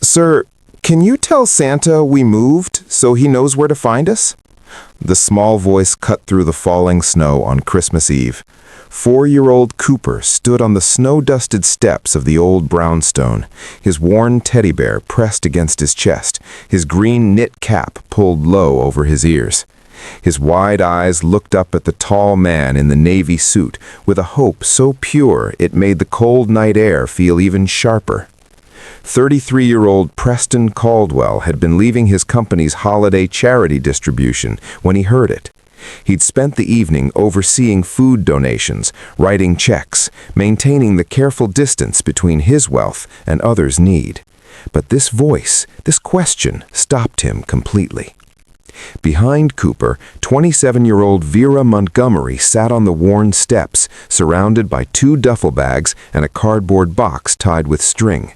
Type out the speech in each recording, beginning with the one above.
Sir, can you tell Santa we moved so he knows where to find us? The small voice cut through the falling snow on Christmas Eve. 4-year-old Cooper stood on the snow-dusted steps of the old brownstone, his worn teddy bear pressed against his chest, his green knit cap pulled low over his ears. His wide eyes looked up at the tall man in the navy suit with a hope so pure it made the cold night air feel even sharper. 33-year-old Preston Caldwell had been leaving his company's holiday charity distribution when he heard it. He'd spent the evening overseeing food donations, writing checks, maintaining the careful distance between his wealth and others' need. But this voice, this question, stopped him completely. Behind Cooper, 27-year-old Vera Montgomery sat on the worn steps, surrounded by 2 duffel bags and a cardboard box tied with string.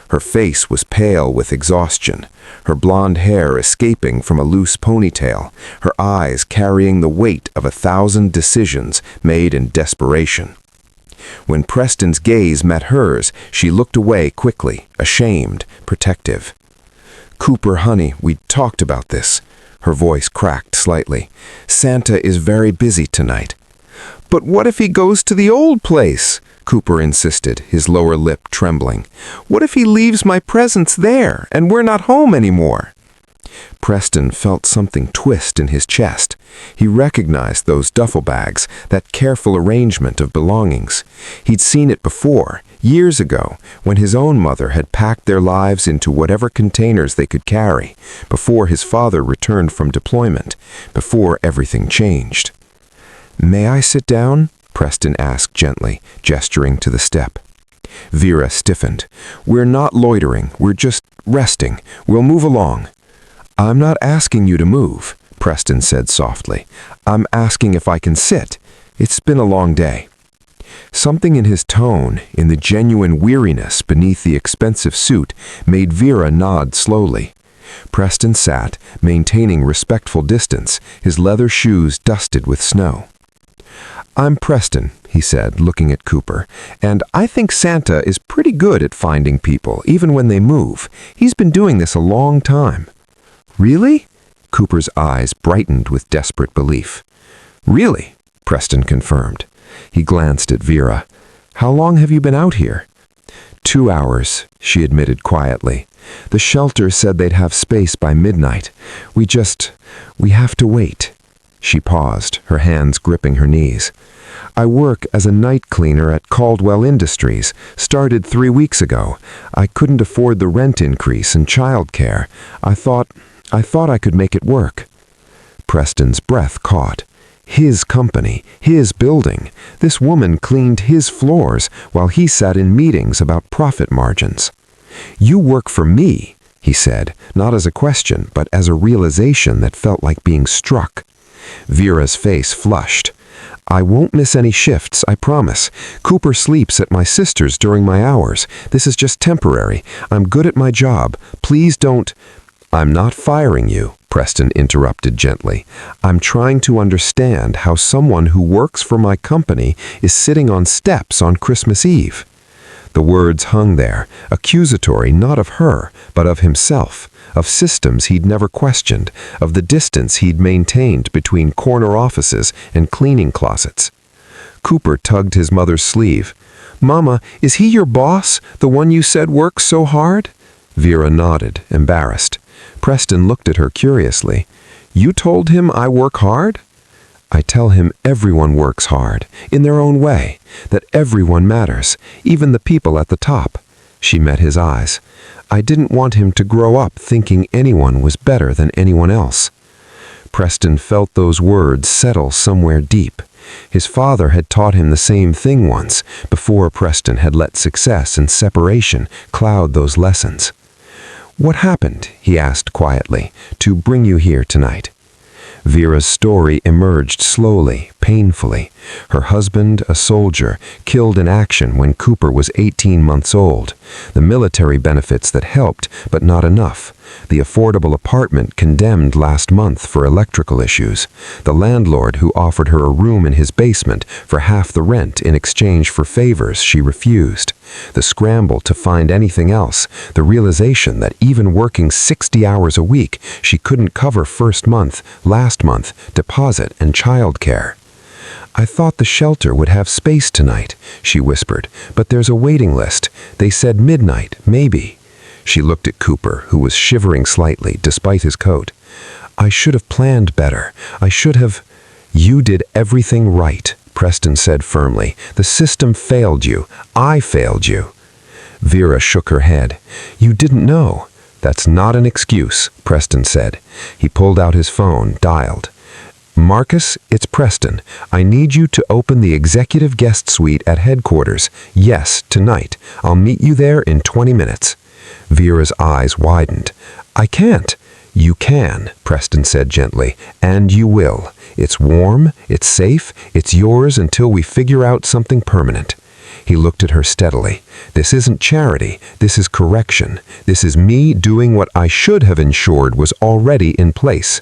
Her face was pale with exhaustion, her blonde hair escaping from a loose ponytail, her eyes carrying the weight of 1,000 decisions made in desperation. When Preston's gaze met hers, she looked away quickly, ashamed, protective. "Cooper, honey, we talked about this." Her voice cracked slightly. "Santa is very busy tonight." "But what if he goes to the old place?" Cooper insisted, his lower lip trembling. "What if he leaves my presents there, and we're not home anymore?" Preston felt something twist in his chest. He recognized those duffel bags, that careful arrangement of belongings. He'd seen it before, years ago, when his own mother had packed their lives into whatever containers they could carry, before his father returned from deployment, before everything changed. "May I sit down?" Preston asked gently, gesturing to the step. Vera stiffened. "We're not loitering, we're just resting. We'll move along." "I'm not asking you to move," Preston said softly. "I'm asking if I can sit. It's been a long day." Something in his tone, in the genuine weariness beneath the expensive suit, made Vera nod slowly. Preston sat, maintaining respectful distance, his leather shoes dusted with snow. "I'm Preston," he said, looking at Cooper, "and I think Santa is pretty good at finding people, even when they move. He's been doing this a long time." "Really?" Cooper's eyes brightened with desperate belief. "Really," Preston confirmed. He glanced at Vera. "How long have you been out here?" 2 hours, she admitted quietly. "The shelter said they'd have space by midnight. We have to wait." She paused, her hands gripping her knees. "I work as a night cleaner at Caldwell Industries, started 3 weeks ago. I couldn't afford the rent increase and childcare. I thought I could make it work." Preston's breath caught. His company, his building. This woman cleaned his floors while he sat in meetings about profit margins. "You work for me," he said, not as a question, but as a realization that felt like being struck. Vera's face flushed. "I won't miss any shifts, I promise. Cooper sleeps at my sister's during my hours. This is just temporary. I'm good at my job. Please don't—" "I'm not firing you," Preston interrupted gently. "I'm trying to understand how someone who works for my company is sitting on steps on Christmas Eve." The words hung there, accusatory not of her, but of himself, of systems he'd never questioned, of the distance he'd maintained between corner offices and cleaning closets. Cooper tugged his mother's sleeve. "Mama, is he your boss, the one you said works so hard?" Vera nodded, embarrassed. Preston looked at her curiously. "You told him I work hard?" "I tell him everyone works hard, in their own way, that everyone matters, even the people at the top." She met his eyes. "I didn't want him to grow up thinking anyone was better than anyone else." Preston felt those words settle somewhere deep. His father had taught him the same thing once, before Preston had let success and separation cloud those lessons. "What happened," he asked quietly, "to bring you here tonight?" Vera's story emerged slowly, painfully. Her husband, a soldier, killed in action when Cooper was 18 months old. The military benefits that helped, but not enough. The affordable apartment condemned last month for electrical issues. The landlord who offered her a room in his basement for half the rent in exchange for favors she refused. The scramble to find anything else, the realization that even working 60 hours a week, she couldn't cover first month, last month, deposit, and childcare. "I thought the shelter would have space tonight," she whispered, "but there's a waiting list. They said midnight, maybe." She looked at Cooper, who was shivering slightly despite his coat. "I should have planned better. I should have—" "You did everything right," Preston said firmly. "The system failed you. I failed you." Vera shook her head. "You didn't know." "That's not an excuse," Preston said. He pulled out his phone, dialed. "Marcus, it's Preston. I need you to open the executive guest suite at headquarters. Yes, tonight. I'll meet you there in 20 minutes. Vera's eyes widened. "I can't." "You can," Preston said gently, "and you will. It's warm, it's safe, it's yours until we figure out something permanent." He looked at her steadily. "This isn't charity. This is correction. This is me doing what I should have ensured was already in place."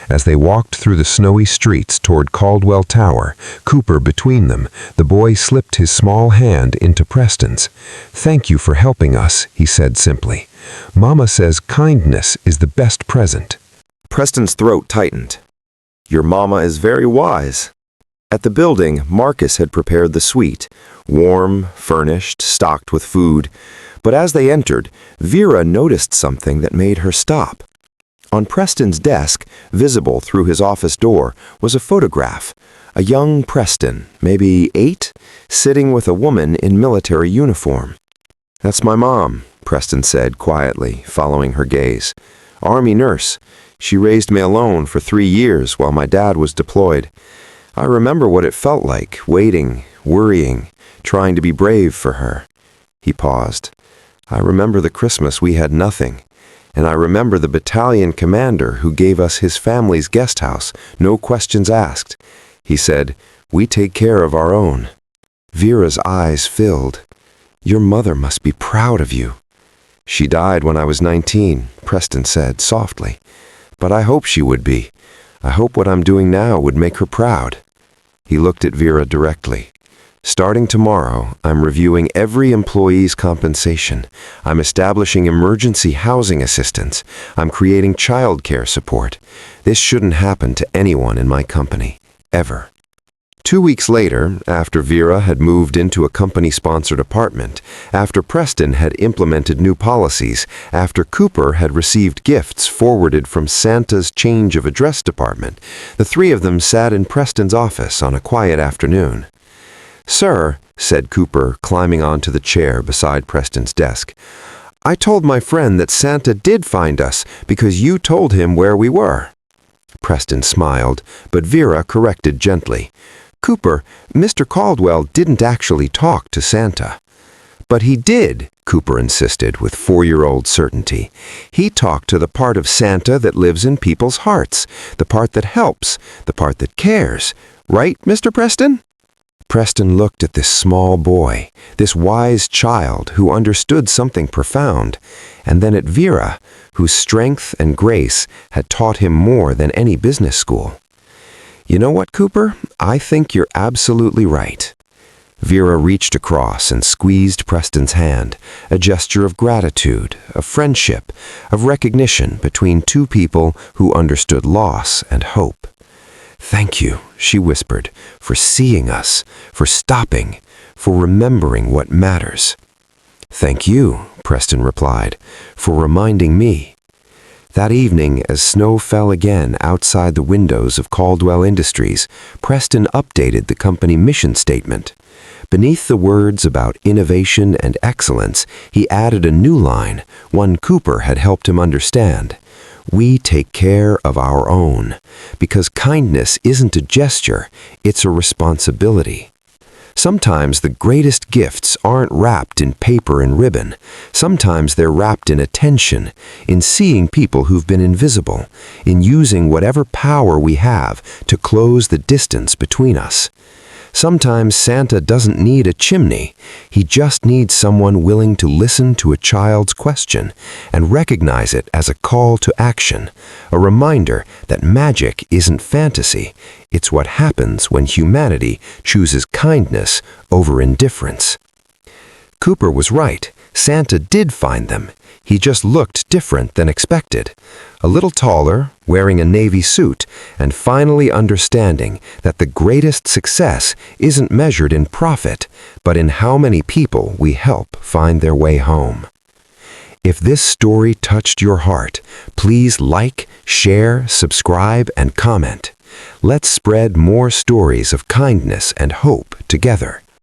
As they walked through the snowy streets toward Caldwell Tower, Cooper between them, the boy slipped his small hand into Preston's. "Thank you for helping us," he said simply. "Mama says kindness is the best present." Preston's throat tightened. "Your mama is very wise." At the building, Marcus had prepared the suite, warm, furnished, stocked with food. But as they entered, Vera noticed something that made her stop. On Preston's desk, visible through his office door, was a photograph. A young Preston, maybe 8, sitting with a woman in military uniform. "That's my mom," Preston said quietly, following her gaze. "Army nurse. She raised me alone for 3 years while my dad was deployed. I remember what it felt like, waiting, worrying, trying to be brave for her." He paused. "I remember the Christmas we had nothing. And I remember the battalion commander who gave us his family's guest house, no questions asked. He said, 'We take care of our own.'" Vera's eyes filled. "Your mother must be proud of you." "She died when I was 19, Preston said softly. "But I hope she would be. I hope what I'm doing now would make her proud." He looked at Vera directly. "Starting tomorrow, I'm reviewing every employee's compensation. I'm establishing emergency housing assistance. I'm creating childcare support. This shouldn't happen to anyone in my company, ever." 2 weeks later, after Vera had moved into a company-sponsored apartment, after Preston had implemented new policies, after Cooper had received gifts forwarded from Santa's change of address department, the 3 of them sat in Preston's office on a quiet afternoon. "Sir," said Cooper, climbing onto the chair beside Preston's desk, "I told my friend that Santa did find us because you told him where we were." Preston smiled, but Vera corrected gently. "Cooper, Mr. Caldwell didn't actually talk to Santa." "But he did," Cooper insisted with 4-year-old certainty. "He talked to the part of Santa that lives in people's hearts, the part that helps, the part that cares. Right, Mr. Preston?" Preston looked at this small boy, this wise child who understood something profound, and then at Vera, whose strength and grace had taught him more than any business school. "You know what, Cooper? I think you're absolutely right." Vera reached across and squeezed Preston's hand, a gesture of gratitude, of friendship, of recognition between 2 people who understood loss and hope. "Thank you," she whispered, "for seeing us, for stopping, for remembering what matters." "Thank you," Preston replied, "for reminding me." That evening, as snow fell again outside the windows of Caldwell Industries, Preston updated the company mission statement. Beneath the words about innovation and excellence, he added a new line, one Cooper had helped him understand. "We take care of our own, because kindness isn't a gesture, it's a responsibility." Sometimes the greatest gifts aren't wrapped in paper and ribbon. Sometimes they're wrapped in attention, in seeing people who've been invisible, in using whatever power we have to close the distance between us. Sometimes Santa doesn't need a chimney. He just needs someone willing to listen to a child's question and recognize it as a call to action, a reminder that magic isn't fantasy. It's what happens when humanity chooses kindness over indifference. Cooper was right. Santa did find them. He just looked different than expected. A little taller, wearing a navy suit, and finally understanding that the greatest success isn't measured in profit, but in how many people we help find their way home. If this story touched your heart, please like, share, subscribe, and comment. Let's spread more stories of kindness and hope together.